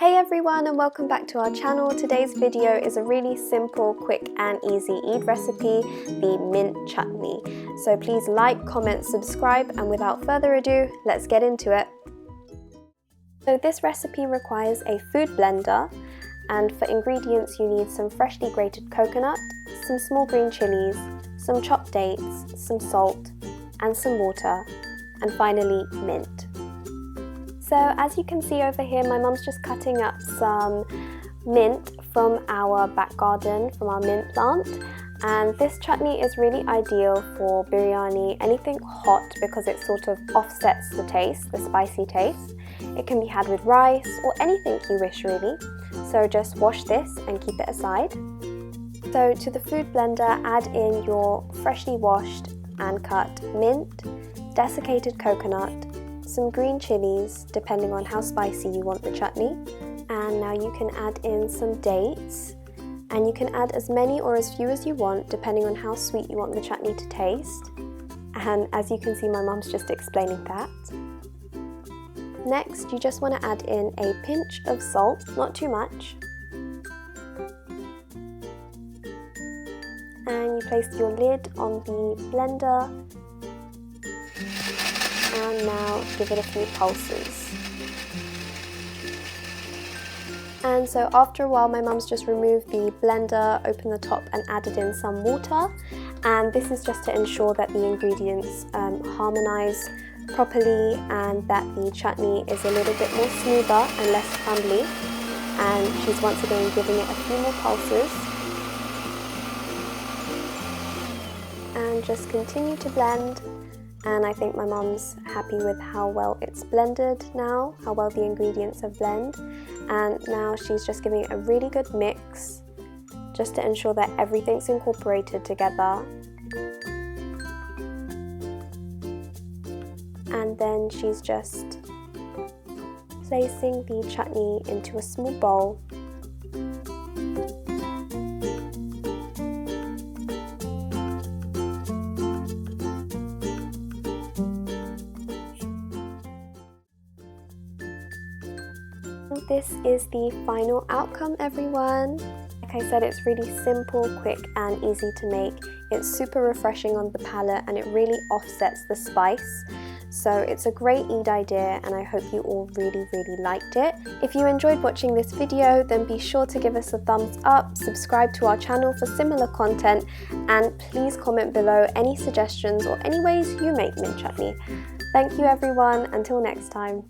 Hey everyone, and welcome back to our channel. Today's video is a really simple, quick and easy Eid recipe, the mint chutney. So please like, comment, subscribe, and without further ado, let's get into it. So this recipe requires a food blender, and for ingredients you need some freshly grated coconut, some small green chilies, some chopped dates, some salt, and some water, and finally mint. So as you can see over here, my mum's just cutting up some mint from our back garden, from our mint plant. And this chutney is really ideal for biryani, anything hot, because it sort of offsets the taste, the spicy taste. It can be had with rice or anything you wish really. So just wash this and keep it aside. So to the food blender, add in your freshly washed and cut mint, desiccated coconut, some green chilies, depending on how spicy you want the chutney. And now you can add in some dates, and you can add as many or as few as you want, depending on how sweet you want the chutney to taste. And as you can see, my mum's just explaining that. Next, you just want to add in a pinch of salt, not too much. And you place your lid on the blender. And now give it a few pulses. And so after a while, my mum's just removed the blender, opened the top and added in some water. And this is just to ensure that the ingredients harmonise properly and that the chutney is a little bit more smoother and less crumbly. And she's once again giving it a few more pulses. And just continue to blend. And I think my mum's happy with how well it's blended now, how well the ingredients have blended. And now she's just giving it a really good mix, just to ensure that everything's incorporated together. And then she's just placing the chutney into a small bowl. This is the final outcome, everyone. Like I said, it's really simple, quick and easy to make. It's super refreshing on the palate and it really offsets the spice. So it's a great Eid idea and I hope you all really liked it. If you enjoyed watching this video, then be sure to give us a thumbs up, subscribe to our channel for similar content, and please comment below any suggestions or any ways you make mint chutney. Thank you everyone, until next time.